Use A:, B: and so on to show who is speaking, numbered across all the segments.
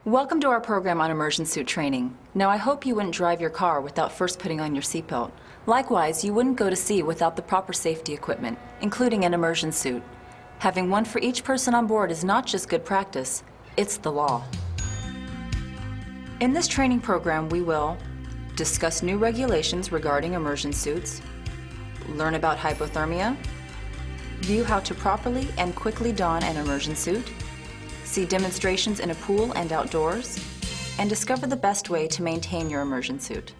A: Welcome to our program on immersion suit training. Now, I hope you wouldn't drive your car without first putting on your seatbelt. Likewise, you wouldn't go to sea without the proper safety equipment, including an immersion suit. Having one for each person on board is not just good practice, it's the law. In this training program, we will discuss new regulations regarding immersion suits, learn about hypothermia, view how to properly and quickly don an immersion suit, see demonstrations in a pool and outdoors, and discover the best way to maintain your immersion suit.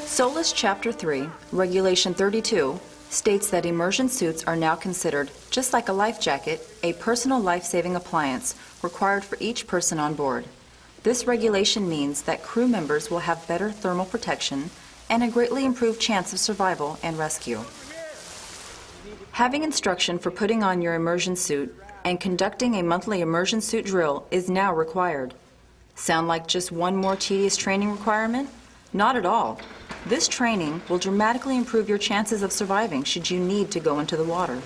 A: SOLAS Chapter 3, Regulation 32, states that immersion suits are now considered, just like a life jacket, a personal life-saving appliance required for each person on board. This regulation means that crew members will have better thermal protection and a greatly improved chance of survival and rescue. Having instruction for putting on your immersion suit and conducting a monthly immersion suit drill is now required. Sound like just one more tedious training requirement? Not at all. This training will dramatically improve your chances of surviving should you need to go into the water.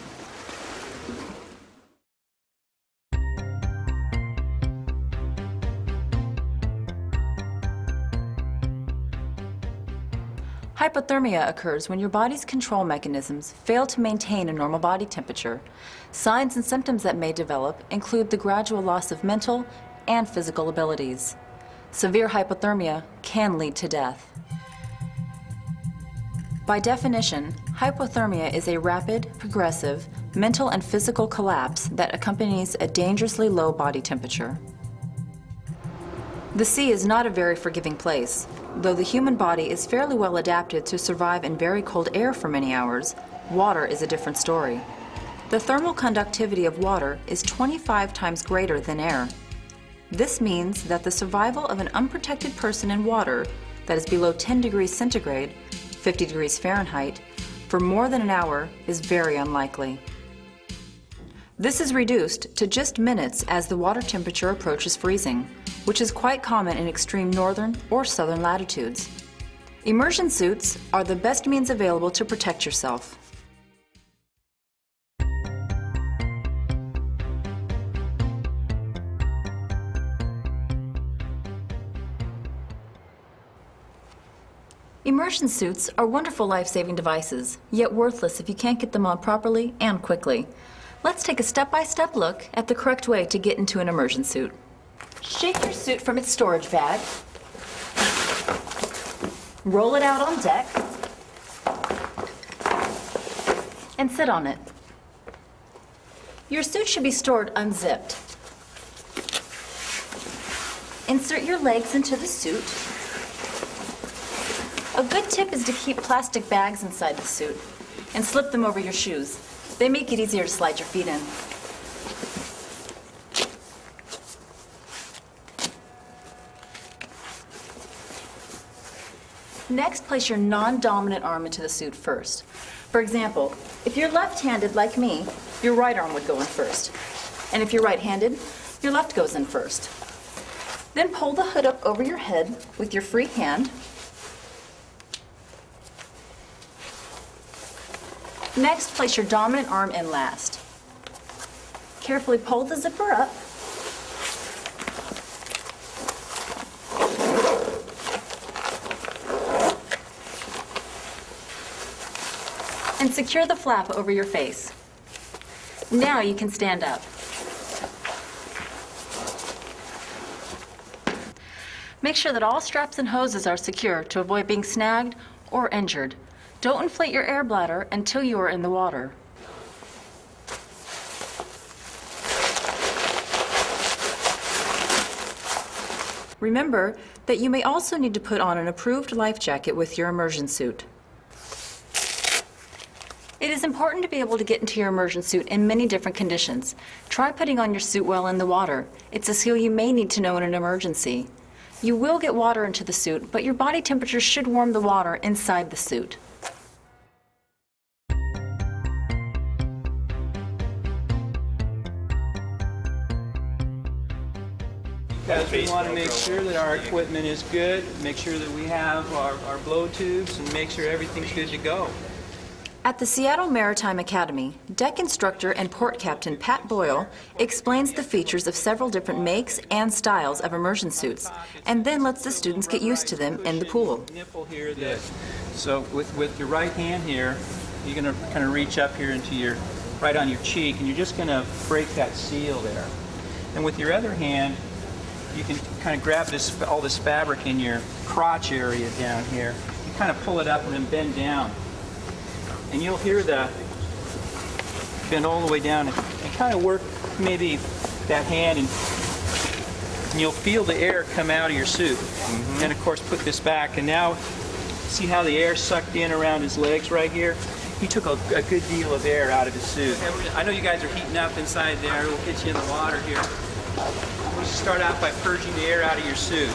A: Hypothermia occurs when your body's control mechanisms fail to maintain a normal body temperature. Signs and symptoms that may develop include the gradual loss of mental and physical abilities. Severe hypothermia can lead to death. By definition, hypothermia is a rapid, progressive, mental and physical collapse that accompanies a dangerously low body temperature. The sea is not a very forgiving place. Though the human body is fairly well adapted to survive in very cold air for many hours, water is a different story. The thermal conductivity of water is 25 times greater than air. This means that the survival of an unprotected person in water that is below 10 degrees centigrade, 50 degrees Fahrenheit, for more than an hour is very unlikely. This is reduced to just minutes as the water temperature approaches freezing, which is quite common in extreme northern or southern latitudes. Immersion suits are the best means available to protect yourself. Immersion suits are wonderful life-saving devices, yet worthless if you can't get them on properly and quickly. Let's take a step-by-step look at the correct way to get into an immersion suit. Shake your suit from its storage bag. Roll it out on deck. And sit on it. Your suit should be stored unzipped. Insert your legs into the suit. A good tip is to keep plastic bags inside the suit and slip them over your shoes. They make it easier to slide your feet in. Next, place your non-dominant arm into the suit first. For example, if you're left-handed like me, your right arm would go in first. And if you're right-handed, your left goes in first. Then pull the hood up over your head with your free hand. Next, place your dominant arm in last. Carefully pull the zipper up. And secure the flap over your face. Now you can stand up. Make sure that all straps and hoses are secure to avoid being snagged or injured. Don't inflate your air bladder until you are in the water. Remember that you may also need to put on an approved life jacket with your immersion suit. It is important to be able to get into your immersion suit in many different conditions. Try putting on your suit while in the water. It's a skill you may need to know in an emergency. You will get water into the suit, but your body temperature should warm the water inside the suit.
B: because we want to make sure that our equipment is good, make sure that we have our blow tubes, and make sure everything's good to go.
A: At the Seattle Maritime Academy, deck instructor and port captain Pat Boyle explains the features of several different makes and styles of immersion suits, and then lets the students get used to them in the pool.
B: Nipple here, so with your right hand here, you're going to kind of reach up here into your, right on your cheek, and you're just going to break that seal there. And with your other hand, you can kind of grab all this fabric in your crotch area down here. You kind of pull it up and then bend down. And you'll hear the bend all the way down and kind of work maybe that hand, and you'll feel the air come out of your suit. And then of course put this back, and now see how the air sucked in around his legs right here? He took a good deal of air out of his suit. I know you guys are heating up inside there. We'll get you in the water here. We'll just start out by purging the air out of your suit.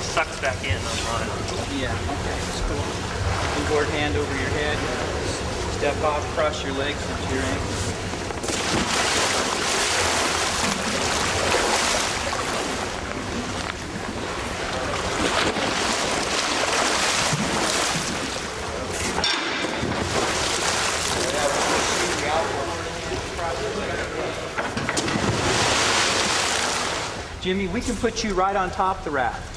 C: Sucks back in on mine.
B: Yeah, okay, that's cool. Inboard hand over your head. Step off, cross your legs into your ankles. Jimmy, we can put you right on top of the raft.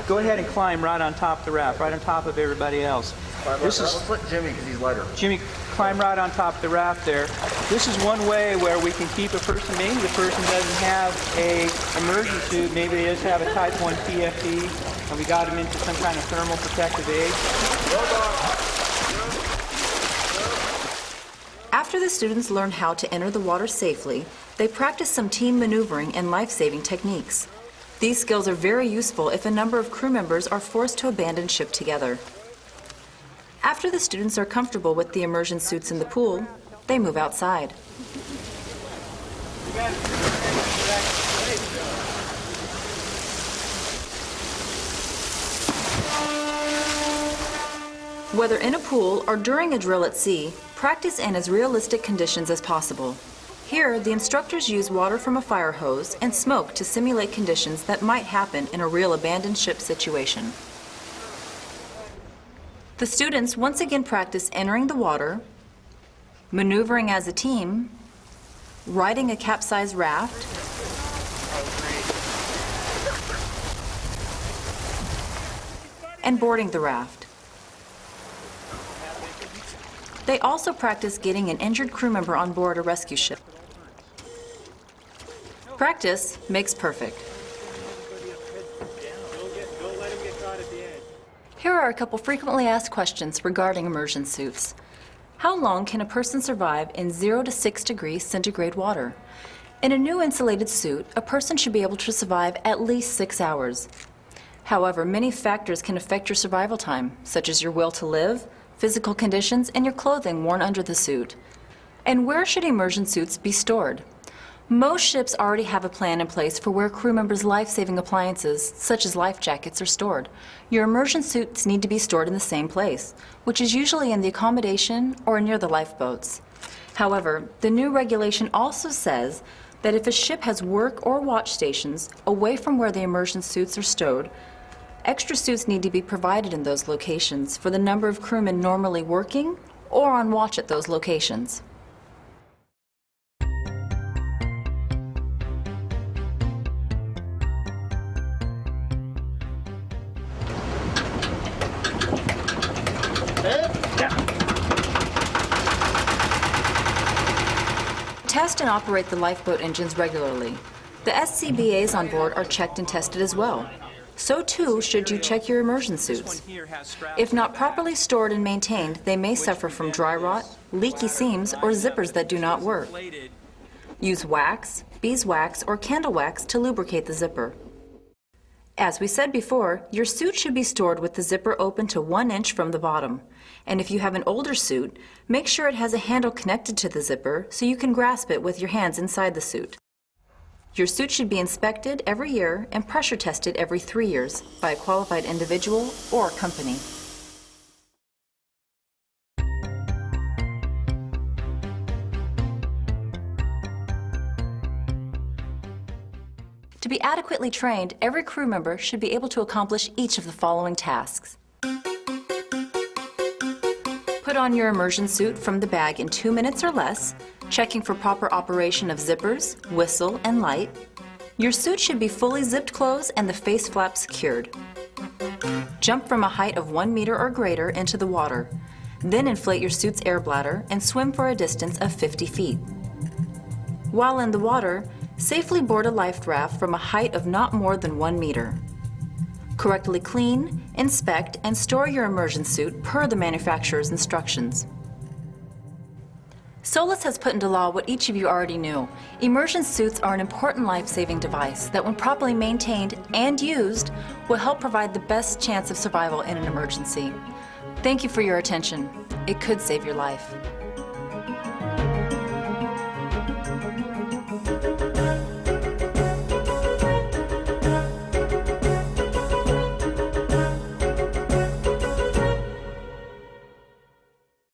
B: Go ahead and climb right on top of the raft, right on top of everybody else.
D: Let's let Jimmy, because he's lighter.
B: Jimmy, climb right on top of the raft there. This is one way where we can keep a person, maybe the person doesn't have a immersion suit, maybe they just have a type 1 PFD, and we got them into some kind of thermal protective aid.
A: After the students learn how to enter the water safely, they practice some team maneuvering and life-saving techniques. These skills are very useful if a number of crew members are forced to abandon ship together. After the students are comfortable with the immersion suits in the pool, they move outside. Whether in a pool or during a drill at sea, practice in as realistic conditions as possible. Here, the instructors use water from a fire hose and smoke to simulate conditions that might happen in a real abandoned ship situation. The students once again practice entering the water, maneuvering as a team, riding a capsized raft, and boarding the raft. They also practice getting an injured crew member on board a rescue ship. Practice makes perfect. Here are a couple frequently asked questions regarding immersion suits. How long can a person survive in 0 to 6 degrees centigrade water? In a new insulated suit, a person should be able to survive at least 6 hours. However, many factors can affect your survival time, such as your will to live, physical conditions, and your clothing worn under the suit. And where should immersion suits be stored? Most ships already have a plan in place for where crew members' life-saving appliances, such as life jackets, are stored. Your immersion suits need to be stored in the same place, which is usually in the accommodation or near the lifeboats. However, the new regulation also says that if a ship has work or watch stations away from where the immersion suits are stowed, extra suits need to be provided in those locations for the number of crewmen normally working or on watch at those locations. Test and operate the lifeboat engines regularly. The SCBAs on board are checked and tested as well. So too should you check your immersion suits. If not properly stored and maintained, they may suffer from dry rot, leaky seams, or zippers that do not work. Use wax, beeswax, or candle wax to lubricate the zipper. As we said before, your suit should be stored with the zipper open to 1 inch from the bottom. And if you have an older suit, make sure it has a handle connected to the zipper so you can grasp it with your hands inside the suit. Your suit should be inspected every year and pressure tested every 3 years by a qualified individual or company. To be adequately trained, every crew member should be able to accomplish each of the following tasks. Put on your immersion suit from the bag in 2 minutes or less, checking for proper operation of zippers, whistle, and light. Your suit should be fully zipped closed and the face flap secured. Jump from a height of 1 meter or greater into the water. Then inflate your suit's air bladder and swim for a distance of 50 feet. While in the water, safely board a life raft from a height of not more than 1 meter. Correctly clean, inspect, and store your immersion suit per the manufacturer's instructions. SOLAS has put into law what each of you already knew. Immersion suits are an important life-saving device that, when properly maintained and used, will help provide the best chance of survival in an emergency. Thank you for your attention. It could save your life.